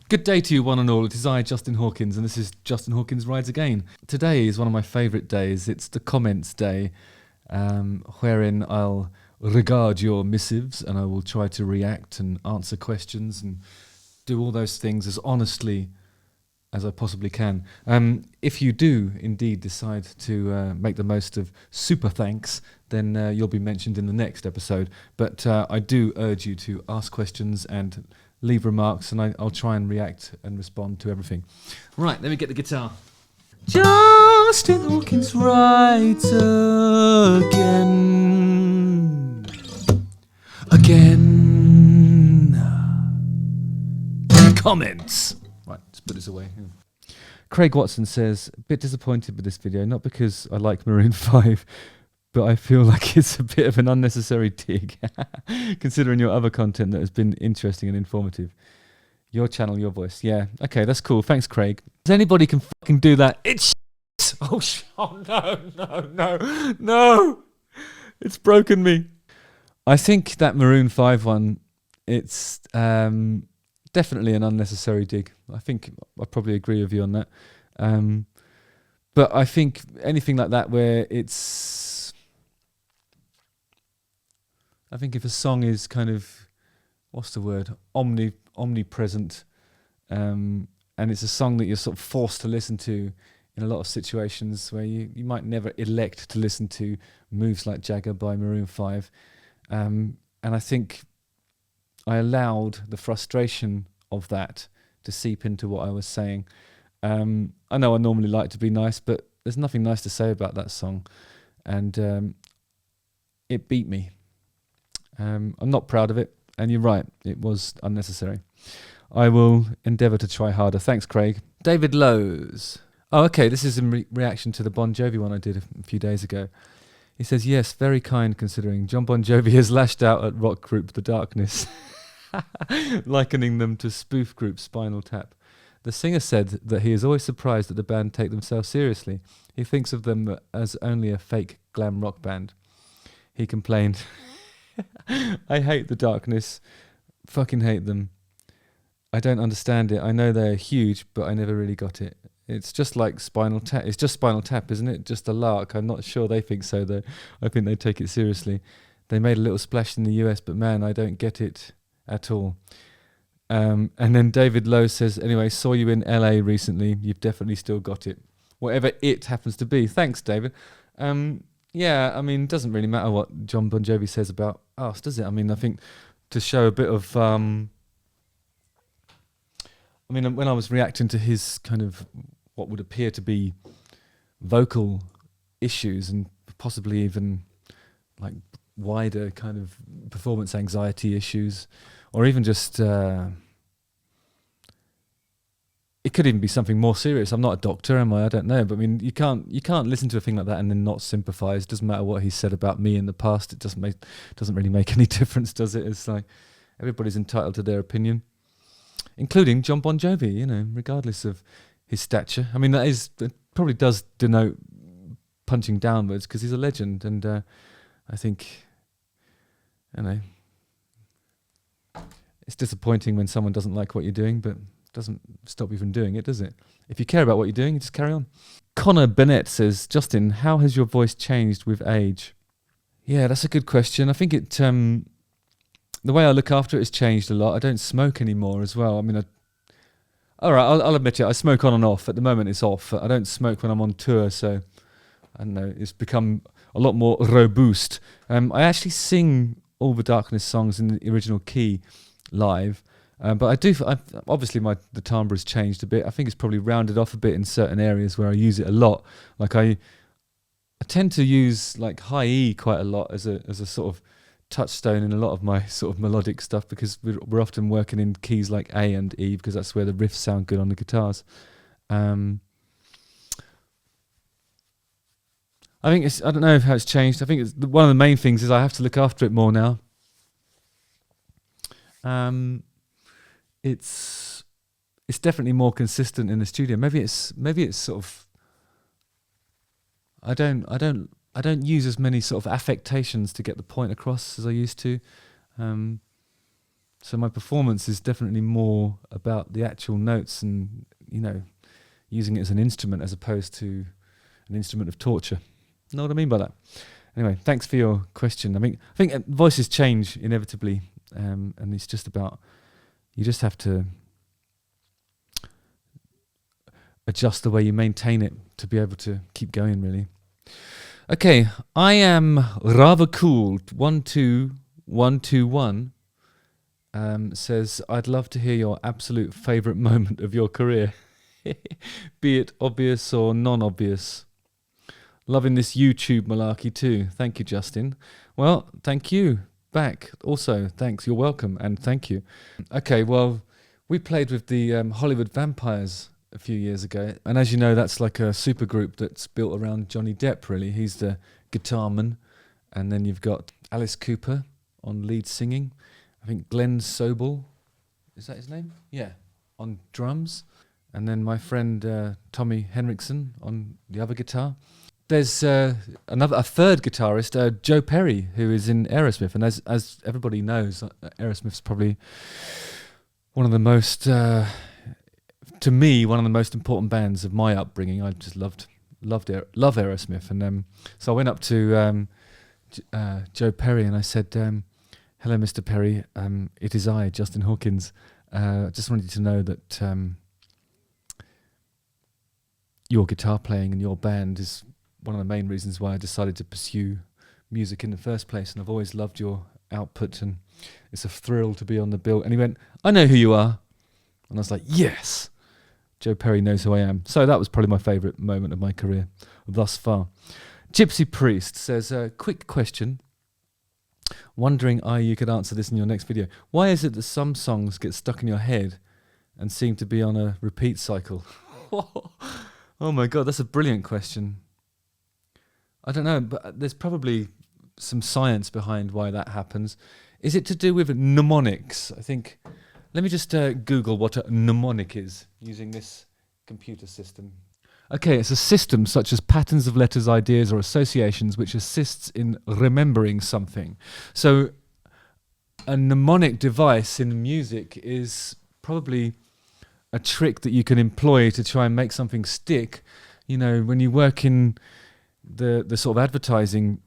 Good day to you, one and all. It is I, Justin Hawkins, and this is Justin Hawkins Rides Again. Today is one of my favourite days. It's the comments day, wherein I'll regard your missives and I will try to react and answer questions and do all those things as honestly as I possibly can. If you do indeed decide to make the most of super thanks, then you'll be mentioned in the next episode. But I do urge you to ask questions and leave remarks, and I'll try and react and respond to everything. Right, let me get the guitar. Justin Hawkins rides again. Comments. Right, let's put this away. Craig Watson says, a bit disappointed with this video, not because I like Maroon 5, but I feel like it's a bit of an unnecessary dig, considering your other content that has been interesting and informative. Your channel, your voice. Yeah, okay, that's cool. Thanks, Craig. If anybody can fucking do that, it's oh no. It's broken me. I think that Maroon 5 one, it's definitely an unnecessary dig. I think I probably agree with you on that. But I think anything like that where it's... I think if a song is kind of, what's the word, omnipresent, and it's a song that you're sort of forced to listen to in a lot of situations where you might never elect to listen to Moves Like Jagger by Maroon 5. And I think I allowed the frustration of that to seep into what I was saying. I know I normally like to be nice, but there's nothing nice to say about that song. And it beat me. I'm not proud of it, and you're right, it was unnecessary. I will endeavour to try harder. Thanks, Craig. David Lowe's. Oh, okay, this is in reaction to the Bon Jovi one I did a few days ago. He says, yes, very kind considering John Bon Jovi has lashed out at rock group The Darkness, likening them to spoof group Spinal Tap. The singer said that he is always surprised that the band take themselves seriously. He thinks of them as only a fake glam rock band. He complained... I hate The Darkness. Fucking hate them. I don't understand it. I know they're huge, but I never really got it. It's just like Spinal Tap. It's just Spinal Tap, isn't it? Just a lark. I'm not sure they think so, though. I think they take it seriously. They made a little splash in the US, but man, I don't get it at all. And then David Lowe says, anyway, saw you in LA recently. You've definitely still got it. Whatever it happens to be. Thanks, David. Yeah, I mean, it doesn't really matter what John Bon Jovi says about us, does it? I mean, I think to show a bit of... I mean, when I was reacting to his kind of what would appear to be vocal issues and possibly even like wider kind of performance anxiety issues, or even just... it could even be something more serious. I'm not a doctor, am I? I don't know. But I mean, you can't listen to a thing like that and then not sympathise. Doesn't matter what he said about me in the past. It doesn't really make any difference, does it? It's like everybody's entitled to their opinion, including John Bon Jovi. You know, regardless of his stature. I mean, that probably does denote punching downwards because he's a legend, and I think, you know, it's disappointing when someone doesn't like what you're doing, but doesn't stop you from doing it, does it? If you care about what you're doing, you just carry on. Connor Bennett says, Justin, how has your voice changed with age? Yeah, that's a good question. I think it the way I look after it has changed a lot. I don't smoke anymore as well. I mean, I'll admit it, I smoke on and off. At the moment it's off. I don't smoke when I'm on tour, so I don't know, it's become a lot more robust. I actually sing all the Darkness songs in the original key live. But obviously the timbre has changed a bit. I think it's probably rounded off a bit in certain areas where I use it a lot. Like I tend to use like high E quite a lot as a sort of touchstone in a lot of my sort of melodic stuff, because we're often working in keys like A and E because that's where the riffs sound good on the guitars. I think I don't know how it's changed. I think one of the main things is I have to look after it more now. It's definitely more consistent in the studio. Maybe it's sort of I don't use as many sort of affectations to get the point across as I used to. So my performance is definitely more about the actual notes and, using it as an instrument as opposed to an instrument of torture. Know what I mean by that? Anyway, thanks for your question. I think voices change inevitably, and it's just about, you just have to adjust the way you maintain it to be able to keep going, really. Okay, I am rather cool. 12121 says, I'd love to hear your absolute favourite moment of your career, be it obvious or non-obvious. Loving this YouTube malarkey too. Thank you, Justin. Well, thank you back. Also, thanks. You're welcome, and thank you. Okay, well, we played with the Hollywood Vampires a few years ago, and as you know, that's like a super group that's built around Johnny Depp, really. He's the guitarman, and then you've got Alice Cooper on lead singing. I think Glenn Sobel, is that his name? Yeah, on drums. And then my friend Tommy Henriksen on the other guitar. There's a third guitarist, Joe Perry, who is in Aerosmith, and as everybody knows, Aerosmith's probably one of the most, to me, one of the most important bands of my upbringing. I just love Aerosmith, and so I went up to Joe Perry and I said, "Hello, Mr. Perry. It is I, Justin Hawkins. Just wanted you to know that your guitar playing and your band is one of the main reasons why I decided to pursue music in the first place, and I've always loved your output, and it's a thrill to be on the bill." And he went, "I know who you are." And I was like, yes, Joe Perry knows who I am. So that was probably my favourite moment of my career thus far. Gypsy Priest says, quick question. Wondering you could answer this in your next video. Why is it that some songs get stuck in your head and seem to be on a repeat cycle? Oh my God, that's a brilliant question. I don't know, but there's probably some science behind why that happens. Is it to do with mnemonics? I think, let me just Google what a mnemonic is using this computer system. Okay, it's a system such as patterns of letters, ideas, or associations which assists in remembering something. So a mnemonic device in music is probably a trick that you can employ to try and make something stick. You know, when you work in the sort of advertising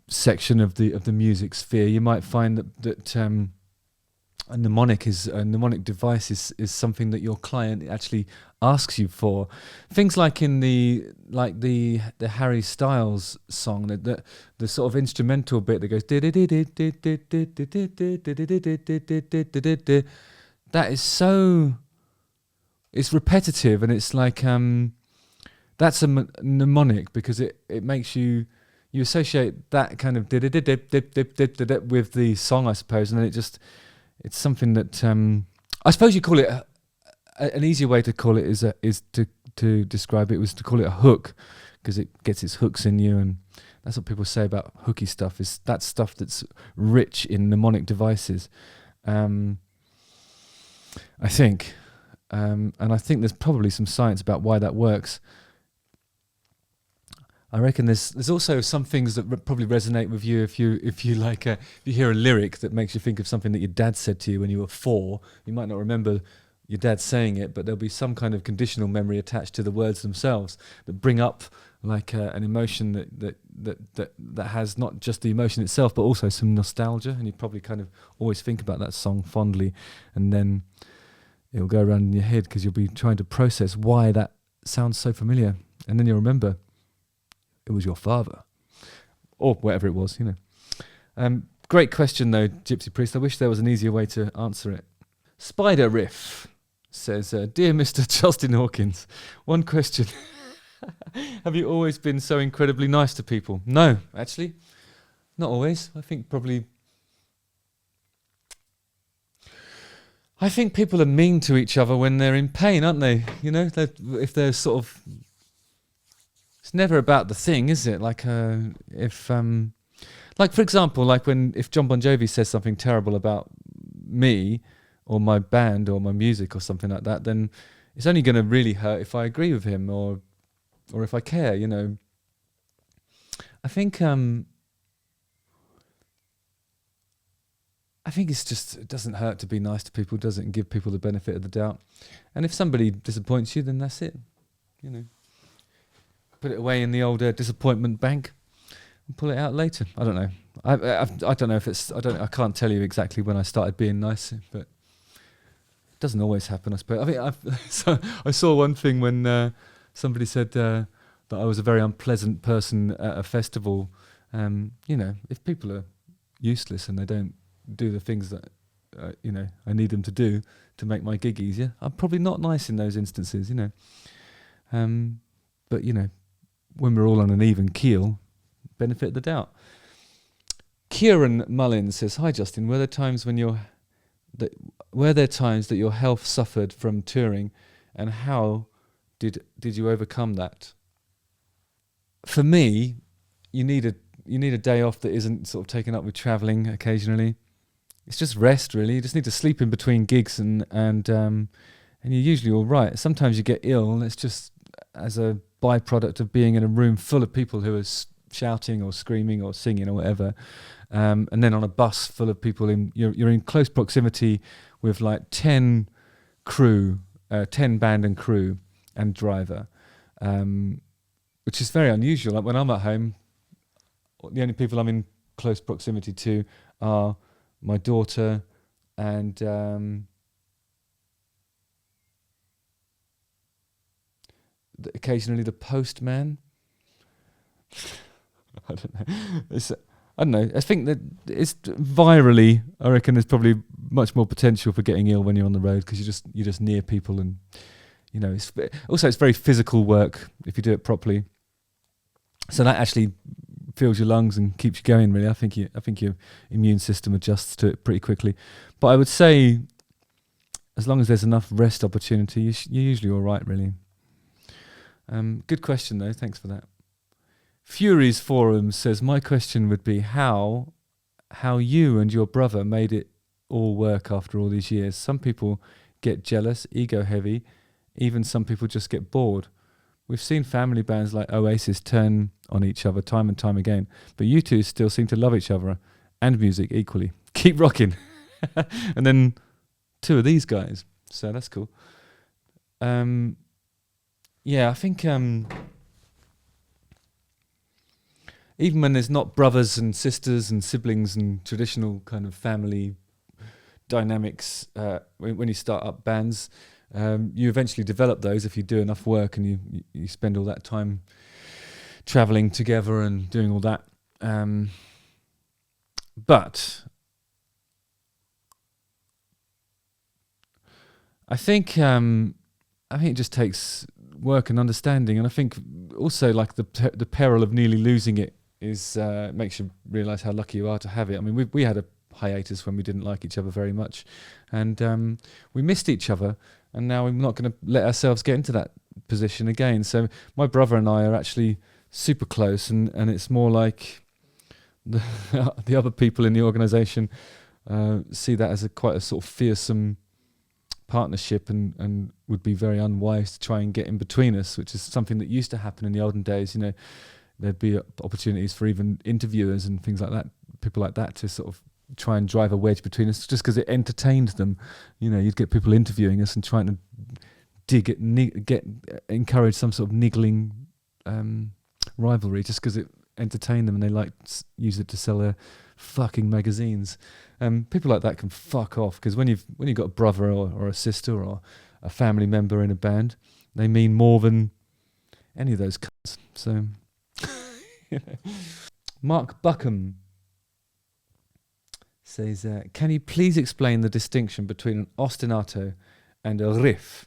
section of the music sphere, you might find that a mnemonic device is something that your client actually asks you for. Things like in the Harry Styles song, the sort of instrumental bit that goes, that is so, it's repetitive, and it's like that's a mnemonic because it makes you associate that kind of with the song, I suppose, and then it's something that I suppose you call it an easier way to call it is to describe it was to call it a hook, because it gets its hooks in you, and that's what people say about hooky stuff, is that stuff that's rich in mnemonic devices. I think, and I think there's probably some science about why that works. I reckon there's also some things that probably resonate with you if you hear a lyric that makes you think of something that your dad said to you when you were 4. You might not remember your dad saying it, but there'll be some kind of conditional memory attached to the words themselves that bring up like an emotion that has not just the emotion itself, but also some nostalgia. And you probably kind of always think about that song fondly, and then it'll go around in your head because you'll be trying to process why that sounds so familiar, and then you'll remember it was your father, or whatever it was, you know. Great question, though, Gypsy Priest. I wish there was an easier way to answer it. Spider Riff says, Dear Mr. Justin Hawkins, one question. Have you always been so incredibly nice to people? No, actually, not always. I think people are mean to each other when they're in pain, aren't they? You know, if they're sort of... It's never about the thing, is it? Like, for example, if John Bon Jovi says something terrible about me or my band or my music or something like that, then it's only going to really hurt if I agree with him or if I care, you know. I think I think it doesn't hurt to be nice to people, does it? And give people the benefit of the doubt. And if somebody disappoints you, then that's it. You know, put it away in the old disappointment bank and pull it out later. I don't know. I don't know if it's. I can't tell you exactly when I started being nice, but it doesn't always happen, I suppose. I think I saw one thing when somebody said that I was a very unpleasant person at a festival. You know, if people are useless and they don't do the things that you know I need them to do to make my gig easier, I'm probably not nice in those instances, you know. But you know, when we're all on an even keel, benefit of the doubt. Kieran Mullins says, "Hi Justin, were there times that your health suffered from touring, and how did you overcome that?" For me, you need a day off that isn't sort of taken up with travelling occasionally. It's just rest, really. You just need to sleep in between gigs, and you're usually all right. Sometimes you get ill, and it's just as a byproduct of being in a room full of people who are shouting or screaming or singing or whatever, and then on a bus full of people. You're in close proximity with like 10 crew, 10 band and crew and driver, which is very unusual. Like when I'm at home, the only people I'm in close proximity to are my daughter and occasionally the postman. I don't know. I think that it's virally. I reckon there's probably much more potential for getting ill when you're on the road because you're just near people, and you know. It's very physical work if you do it properly. So that actually fills your lungs and keeps you going. Really, I think your immune system adjusts to it pretty quickly. But I would say, as long as there's enough rest opportunity, you're usually all right. Really. Good question though. Thanks for that. Fury's Forum says, my question would be how you and your brother made it all work after all these years. Some people get jealous, ego heavy, even some people just get bored. We've seen family bands like Oasis turn on each other time and time again, but you two still seem to love each other and music equally. Keep rocking. And then 2 of these guys, so that's cool. Yeah, I think even when there's not brothers and sisters and siblings and traditional kind of family dynamics, when you start up bands, you eventually develop those if you do enough work and you spend all that time traveling together and doing all that. But I think it just takes work and understanding, and I think also like the peril of nearly losing it is makes you realise how lucky you are to have it. I mean, we had a hiatus when we didn't like each other very much, and we missed each other, and now we're not going to let ourselves get into that position again. So my brother and I are actually super close, and it's more like the other people in the organisation see that as quite a sort of fearsome partnership, and would be very unwise to try and get in between us, which is something that used to happen in the olden days. You know, there'd be opportunities for even interviewers and things like that, people like that, to sort of try and drive a wedge between us just because it entertained them. You know, you'd get people interviewing us and trying to encourage some sort of niggling rivalry just because it entertained them and they liked use it to sell their fucking magazines. People like that can fuck off, because when you've got a brother or a sister or a family member in a band, they mean more than any of those cunts. So, you know. Mark Buckham says, can you please explain the distinction between an ostinato and a riff?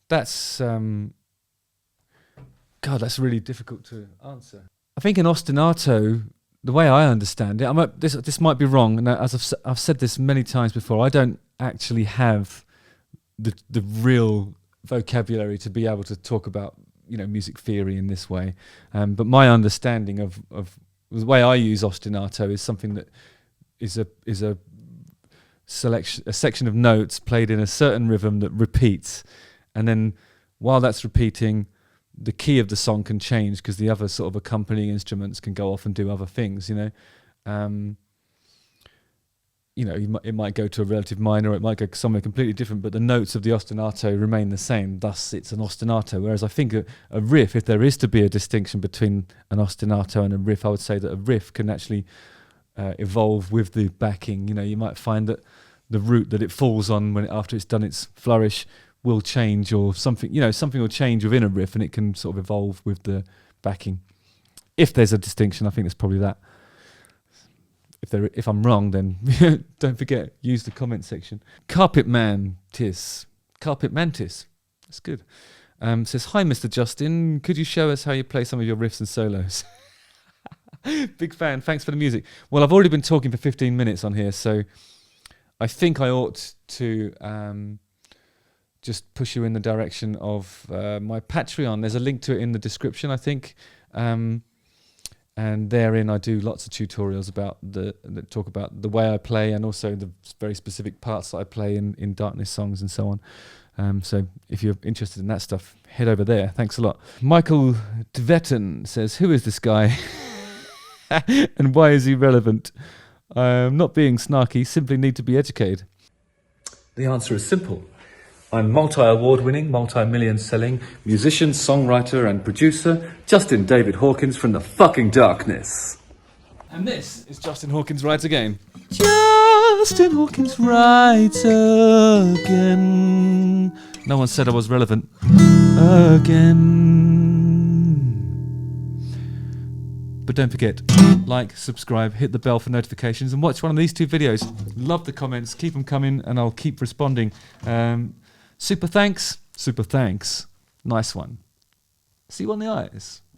That's that's really difficult to answer. I think an ostinato, the way I understand it, this might be wrong, and as I've said this many times before, I don't actually have the real vocabulary to be able to talk about, you know, music theory in this way. But my understanding of the way I use ostinato is something that is a section of notes played in a certain rhythm that repeats, and then while that's repeating, the key of the song can change because the other sort of accompanying instruments can go off and do other things, you know. It might go to a relative minor, or it might go somewhere completely different, but the notes of the ostinato remain the same, thus it's an ostinato. Whereas I think a riff, if there is to be a distinction between an ostinato and a riff, I would say that a riff can actually evolve with the backing. You know, you might find that the root that it falls on after it's done its flourish will change, or something, you know, something will change within a riff and it can sort of evolve with the backing. If there's a distinction, I think there's probably that. If I'm wrong, then don't forget, use the comment section. Carpet Mantis. That's good. Says, hi, Mr. Justin. Could you show us how you play some of your riffs and solos? Big fan. Thanks for the music. Well, I've already been talking for 15 minutes on here, so I think I ought to just push you in the direction of my Patreon. There's a link to it in the description, I think. And therein I do lots of tutorials that talk about the way I play, and also the very specific parts that I play in Darkness songs and so on. So if you're interested in that stuff, head over there. Thanks a lot. Michael Dvetten says, who is this guy? And why is he relevant? I'm not being snarky, simply need to be educated. The answer is simple. I'm multi-award-winning, multi-million-selling musician, songwriter and producer, Justin David Hawkins from the fucking darkness. And this is Justin Hawkins Rides Again. Justin Hawkins Rides Again. No one said I was relevant. Again. But don't forget, like, subscribe, hit the bell for notifications, and watch one of these 2 videos. Love the comments, keep them coming, and I'll keep responding. Super thanks. Nice one. See you on the eyes.